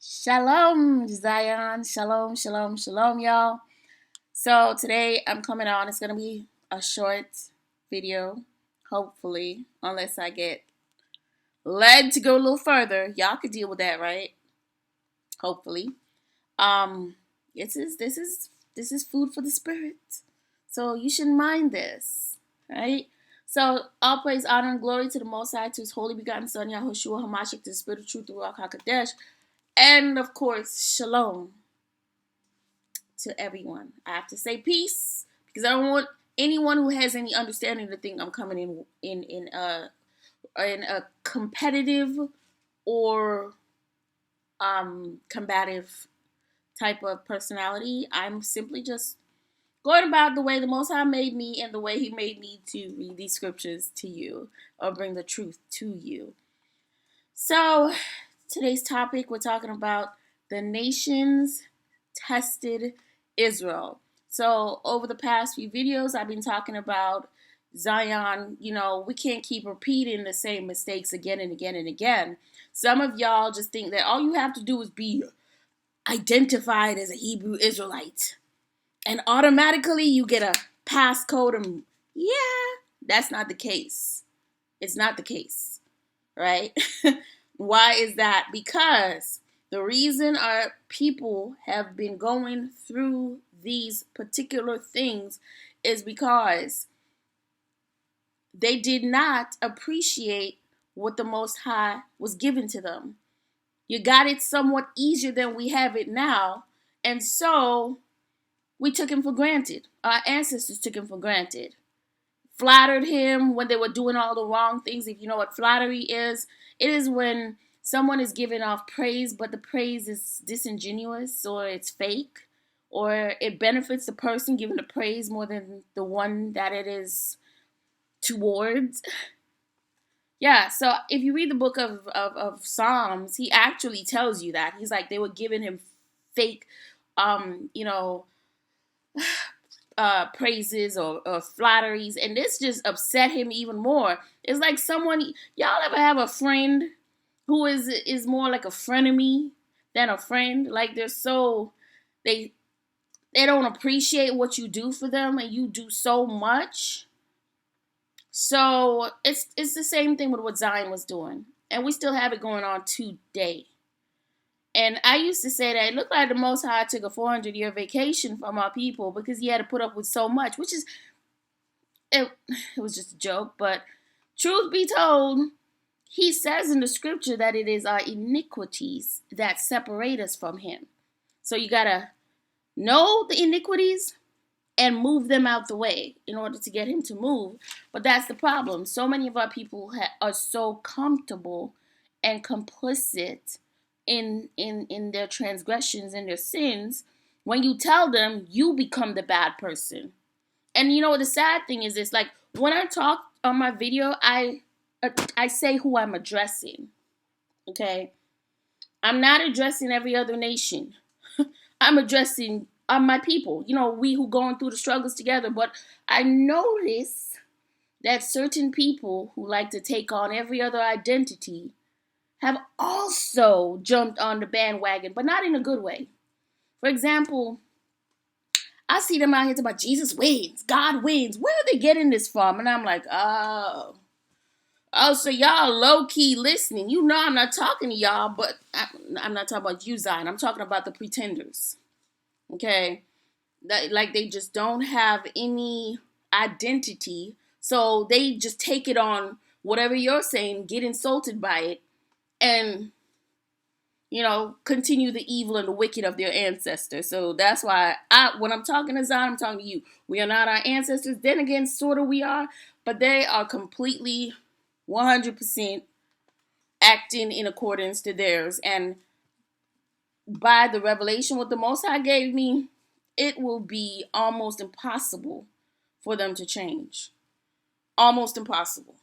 Shalom, Zion. Shalom, shalom, shalom, y'all. So today I'm coming on. It's going to be a short video, hopefully, unless I get led to go a little further. Y'all could deal with that, right? Hopefully. Um, this is food for the spirit. So you shouldn't mind this, right? So all praise, honor, and glory to the Most High, to His holy begotten Son, Yahushua Hamashiach, to the Spirit of Truth, the Ruach HaKodesh. And of course, shalom to everyone. I have to say peace because I don't want anyone who has any understanding to think I'm coming in a competitive or combative type of personality. I'm simply just going about the way the Most High made me and the way He made me to read these scriptures to you or bring the truth to you. So today's topic, we're talking about the nations tested Israel. So over the past few videos, I've been talking about Zion. We can't keep repeating the same mistakes again and again and again. Some of y'all just think that all you have to do is be identified as a Hebrew Israelite, and automatically you get a passcode. And yeah, that's not the case. It's not the case, right? Why is that? Because the reason our people have been going through these particular things is because they did not appreciate what the Most High was given to them. You got it somewhat easier than we have it now, and so we took Him for granted. Our ancestors took Him for granted. Flattered Him when they were doing all the wrong things. If you know what flattery is, it is when someone is giving off praise, but the praise is disingenuous or it's fake, or it benefits the person giving the praise more than the one that it is towards. Yeah, so if you read the book of Psalms, he actually tells you that. He's like, they were giving him fake, praises or flatteries, and this just upset him even more. It's like y'all ever have a friend who is more like a frenemy than a friend? Like they don't appreciate what you do for them, and you do so much. So it's the same thing with what Zion was doing, and we still have it going on today. And I used to say that it looked like the Most High took a 400-year vacation from our people because He had to put up with so much, which is, it was just a joke. But truth be told, He says in the scripture that it is our iniquities that separate us from Him. So you got to know the iniquities and move them out the way in order to get Him to move. But that's the problem. So many of our people are so comfortable and complicit in their transgressions and their sins. When you tell them, you become the bad person. And you know what the sad thing is? It's like when I talk on my video, I say who I'm addressing. Okay? I'm not addressing every other nation. I'm addressing my people. We who going through the struggles together. But I notice that certain people who like to take on every other identity have also jumped on the bandwagon, but not in a good way. For example, I see them out here talking about Jesus wins, God wins. Where are they getting this from? And I'm like, oh, so y'all low-key listening. I'm not talking to y'all, but I'm not talking about you, Zion. I'm talking about the pretenders. Okay? Like they just don't have any identity, so they just take it on whatever you're saying, get insulted by it, and continue the evil and the wicked of their ancestors. So that's why when I'm talking to Zion, I'm talking to you. We are not our ancestors. Then again, sort of we are, but they are completely 100% acting in accordance to theirs. And by the revelation what the Most High gave me, it will be almost impossible for them to change. Almost impossible.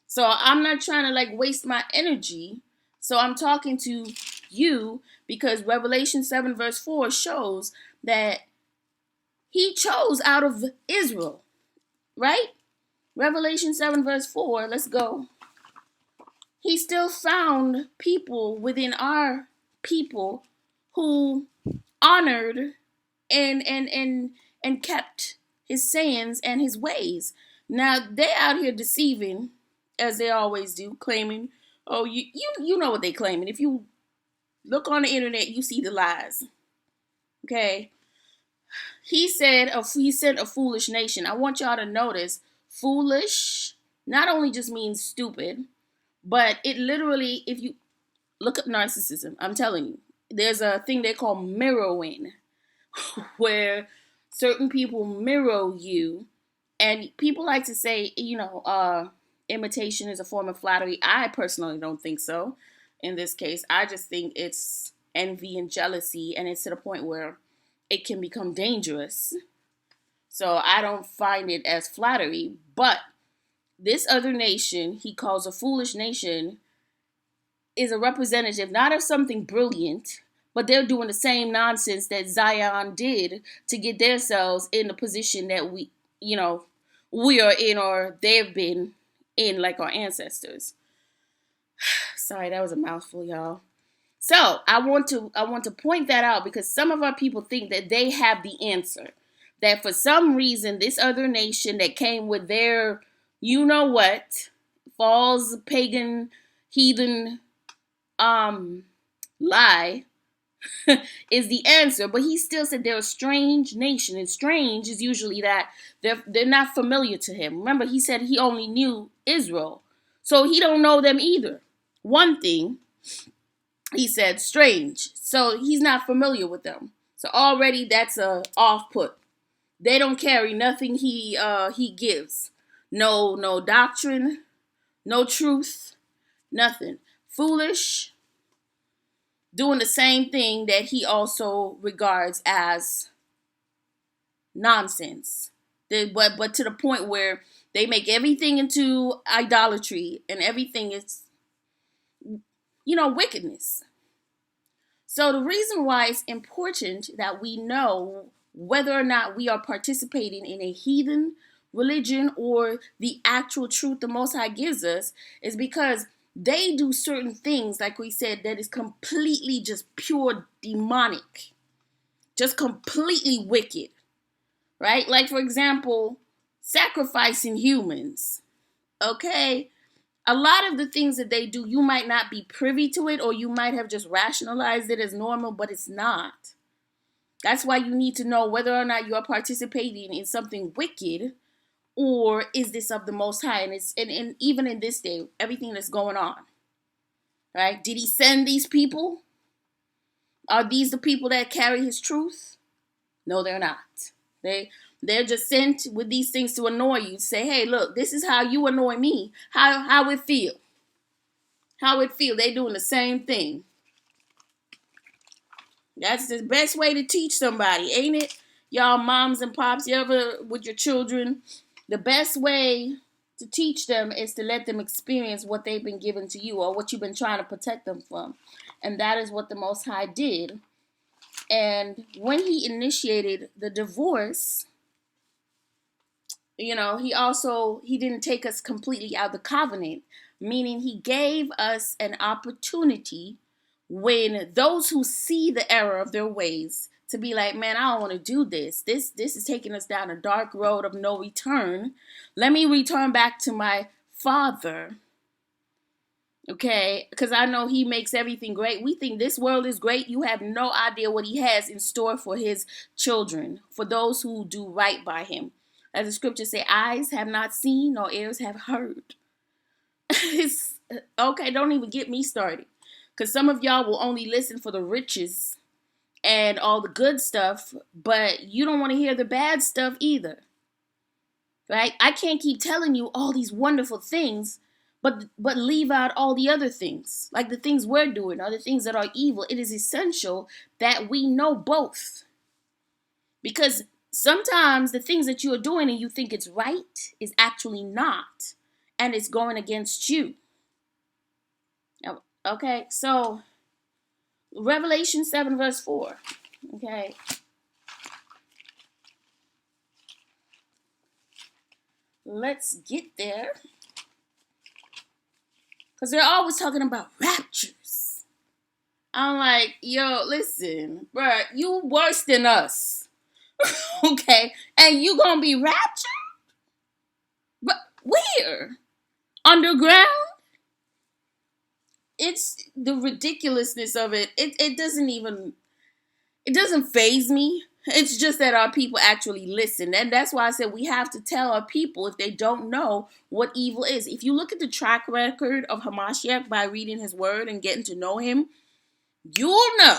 So I'm not trying to waste my energy. So I'm talking to you because Revelation 7 verse 4 shows that He chose out of Israel, right? Revelation 7 verse 4, let's go. He still found people within our people who honored and kept his sayings and his ways. Now they out here deceiving, as they always do, claiming, oh, you know what they claiming. If you look on the internet, you see the lies. Okay. He sent a foolish nation. I want y'all to notice foolish not only just means stupid, but it literally, if you look up narcissism, I'm telling you, there's a thing they call mirroring, where certain people mirror you, and people like to say, imitation is a form of flattery. I personally don't think so. In this case, I just think it's envy and jealousy, and it's to the point where it can become dangerous. So I don't find it as flattery. But this other nation, he calls a foolish nation, is a representative not of something brilliant, but they're doing the same nonsense that Zion did to get themselves in the position that we are in, or they've been in, like our ancestors. Sorry, that was a mouthful, y'all. So I want to point that out, because some of our people think that they have the answer. That for some reason, this other nation that came with their, false, pagan, heathen, lie, is the answer. But he still said they're a strange nation, and strange is usually that they're not familiar to him. Remember, he said he only knew Israel, so he don't know them either. One thing, he said strange, so he's not familiar with them. So already that's a off put. They don't carry nothing he gives. No doctrine, no truth, nothing. Foolish, doing the same thing that he also regards as nonsense. But to the point where they make everything into idolatry, and everything is, wickedness. So the reason why it's important that we know whether or not we are participating in a heathen religion or the actual truth the Most High gives us is because they do certain things, like we said, that is completely just pure demonic, just completely wicked, right? Like, for example, sacrificing humans, okay? A lot of the things that they do, you might not be privy to it, or you might have just rationalized it as normal, but it's not. That's why you need to know whether or not you are participating in something wicked, or is this of the Most High? And even in this day, everything that's going on, right? Did he send these people? Are these the people that carry his truth? No, they're not. They're just sent with these things to annoy you. Say, hey, look, this is how you annoy me. How it feel? How it feel? They doing the same thing. That's the best way to teach somebody, ain't it? Y'all moms and pops, you ever with your children, the best way to teach them is to let them experience what they've been given to you, or what you've been trying to protect them from. And that is what the Most High did. And when he initiated the divorce, he didn't take us completely out of the covenant, meaning he gave us an opportunity when those who see the error of their ways to be like, man, I don't want to do this. This is taking us down a dark road of no return. Let me return back to my Father. Okay, because I know he makes everything great. We think this world is great. You have no idea what he has in store for his children, for those who do right by him. As the scriptures say, eyes have not seen, nor ears have heard. Okay, don't even get me started. Because some of y'all will only listen for the riches and all the good stuff, but you don't want to hear the bad stuff either. Right? I can't keep telling you all these wonderful things, but leave out all the other things, like the things we're doing, or the things that are evil. It is essential that we know both. Because sometimes the things that you are doing and you think it's right is actually not, and it's going against you. Okay, so Revelation 7 verse 4. Okay. Let's get there. Because they're always talking about raptures. I'm like, yo, listen, bruh, you worse than us. Okay? And you gonna be raptured? But where? Underground? It's the ridiculousness of it. It doesn't faze me. It's just that our people actually listen. And that's why I said we have to tell our people if they don't know what evil is. If you look at the track record of Hamashiach by reading his word and getting to know him, you'll know.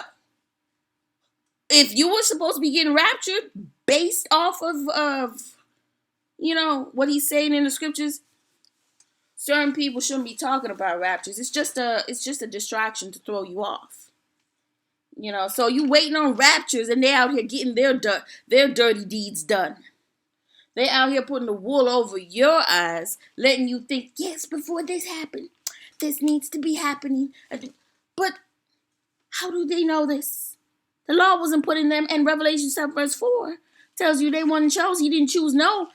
If you were supposed to be getting raptured based off of what he's saying in the scriptures, certain people shouldn't be talking about raptures. It's just a distraction to throw you off. So you waiting on raptures and they out here getting their dirty deeds done. They out here putting the wool over your eyes, letting you think, yes, before this happened, this needs to be happening. But how do they know this? The law wasn't put in them, and Revelation 7 verse 4 tells you they weren't chosen. He didn't choose no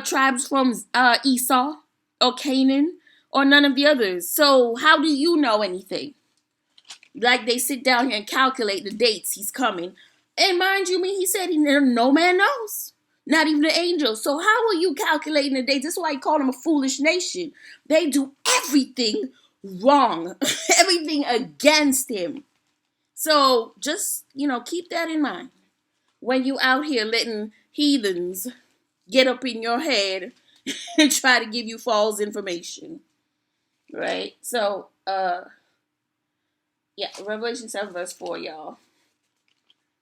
tribes from Esau or Canaan or none of the others. So how do you know anything? Like they sit down here and calculate the dates he's coming. And mind you, he said no man knows. Not even the angels. So how are you calculating the dates? That's why he called them a foolish nation. They do everything wrong. Everything against him. So just, keep that in mind. When you out here letting heathens get up in your head and try to give you false information. Right? So, yeah, Revelation 7 verse 4, y'all.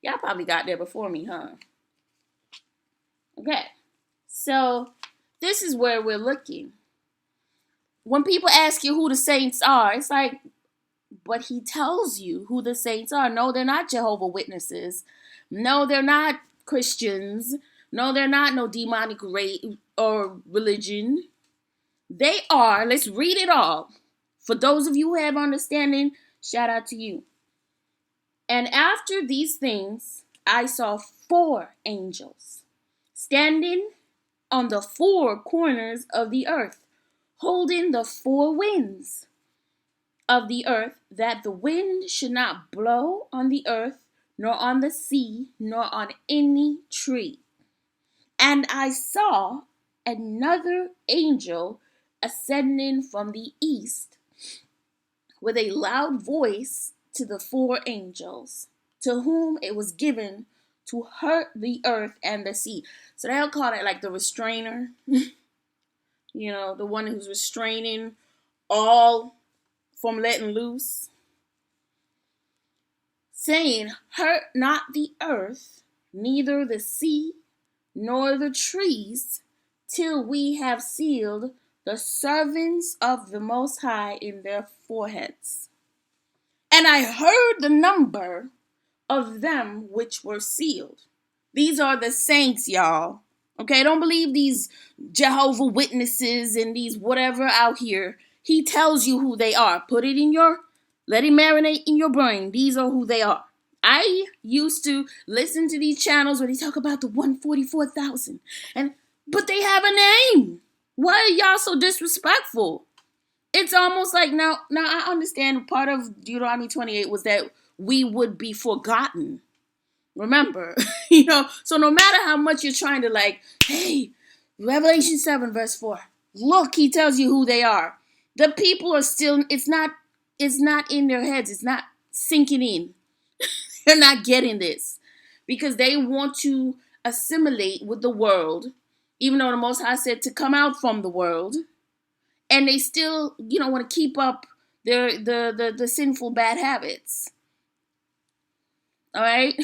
Y'all probably got there before me, huh? Okay. So, this is where we're looking. When people ask you who the saints are, it's like, but he tells you who the saints are. No, they're not Jehovah's Witnesses. No, they're not Christians. No, they're not no demonic race or religion. They are, let's read it all. For those of you who have understanding, shout out to you. And after these things, I saw 4 angels standing on the 4 corners of the earth, holding the 4 winds of the earth, that the wind should not blow on the earth, nor on the sea, nor on any tree. And I saw another angel ascending from the east with a loud voice to the 4 angels, to whom it was given to hurt the earth and the sea. So they'll call it like the restrainer. The one who's restraining all from letting loose. Saying, hurt not the earth, neither the sea, nor the trees, till we have sealed the servants of the Most High in their foreheads. And I heard the number of them which were sealed. These are the saints, y'all. Okay, don't believe these Jehovah's Witnesses and these whatever out here. He tells you who they are. Let it marinate in your brain. These are who they are. I used to listen to these channels where they talk about the 144,000. But they have a name. Why are y'all so disrespectful? It's almost like now I understand part of Deuteronomy 28 was that we would be forgotten. Remember, so no matter how much you're trying to hey, Revelation 7 verse 4, look, he tells you who they are. The people are still, it's not in their heads. It's not sinking in. They're not getting this because they want to assimilate with the world, even though the Most High said to come out from the world. And they still, want to keep up the sinful bad habits. All right?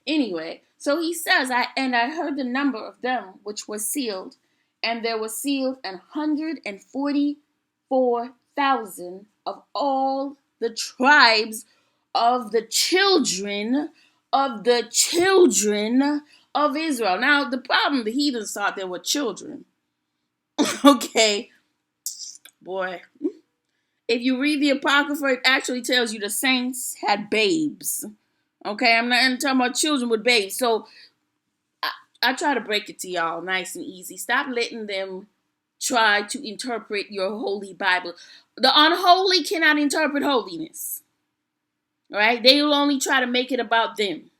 Anyway, so he says, I heard the number of them which were sealed, and there were sealed 144,000 of all the tribes of the children of Israel. Now, the problem, the heathens thought they were children. Okay? Boy. If you read the Apocrypha, it actually tells you the saints had babes. Okay, I'm not talking about children with babes. So I try to break it to y'all nice and easy. Stop letting them try to interpret your holy Bible. The unholy cannot interpret holiness. right? They will only try to make it about them.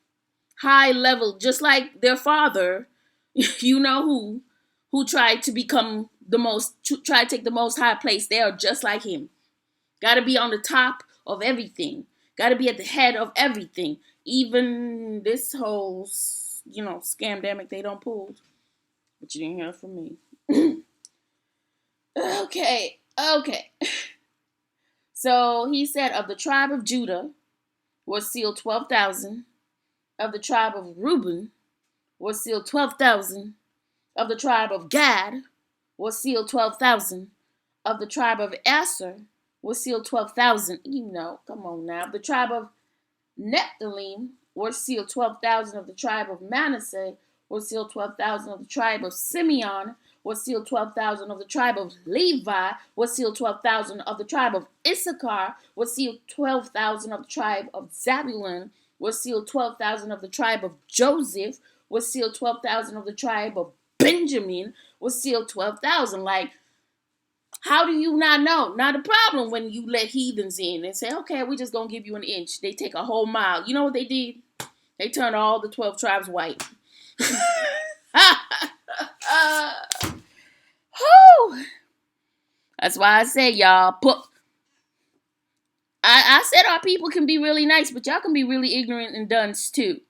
High level, just like their father, you know who tried to become try to take the most high place. They are just like him. Got to be on the top of everything. Got to be at the head of everything. Even this whole, scamdemic they don't pull. But you didn't hear from me. Okay. So he said, of the tribe of Judah was sealed 12,000. Of the tribe of Reuben was sealed 12,000. Of the tribe of Gad was sealed 12,000. Of the tribe of Aser was sealed 12,000. Come on now. The tribe of Nephthalim were sealed 12,000. Of the tribe of Manasseh was sealed 12,000. Of the tribe of Simeon was sealed 12,000. Of the tribe of Levi was sealed 12,000. Of the tribe of Issachar was sealed 12,000. Of the tribe of Zabulon was sealed 12,000. Of the tribe of Joseph was sealed 12,000. Of the tribe of Benjamin was sealed 12,000. Like, how do you not know? Not a problem when you let heathens in and say, okay, we're just going to give you an inch. They take a whole mile. You know what they did? They turned all the 12 tribes white. That's why I say, y'all, I said our people can be really nice, but y'all can be really ignorant and dunce too.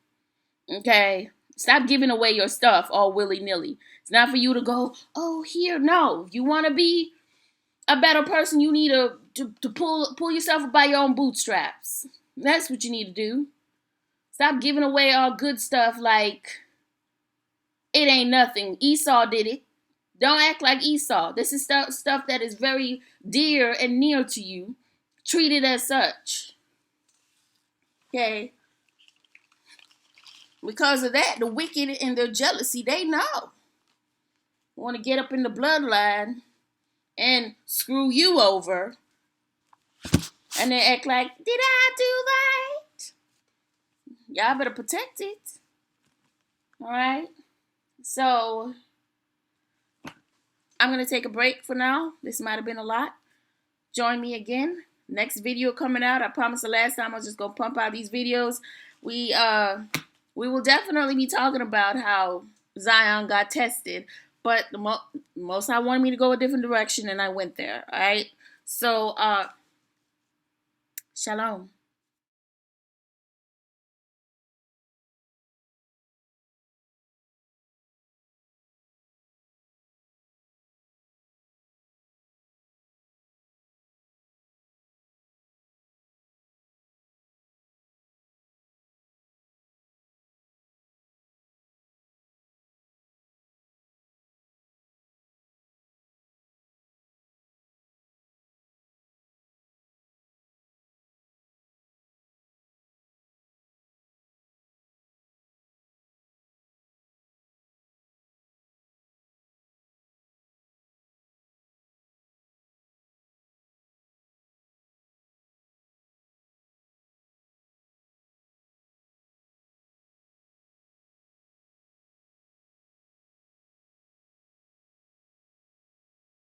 Okay? Stop giving away your stuff all willy-nilly. It's not for you to go, oh, here. No. If you want to be a better person, you need to pull yourself up by your own bootstraps. That's what you need to do. Stop giving away all good stuff like it ain't nothing. Esau did it. Don't act like Esau. This is stuff that is very dear and near to you. Treat it as such. Okay? Because of that, the wicked and their jealousy, they know. Want to get up in the bloodline and screw you over. And then act like, did I do that? Y'all better protect it. Alright? So, I'm going to take a break for now. This might have been a lot. Join me again. Next video coming out. I promised the last time I was just going to pump out these videos. We will definitely be talking about how Zion got tested. But the most I wanted me to go a different direction, and I went there. All right? So, shalom.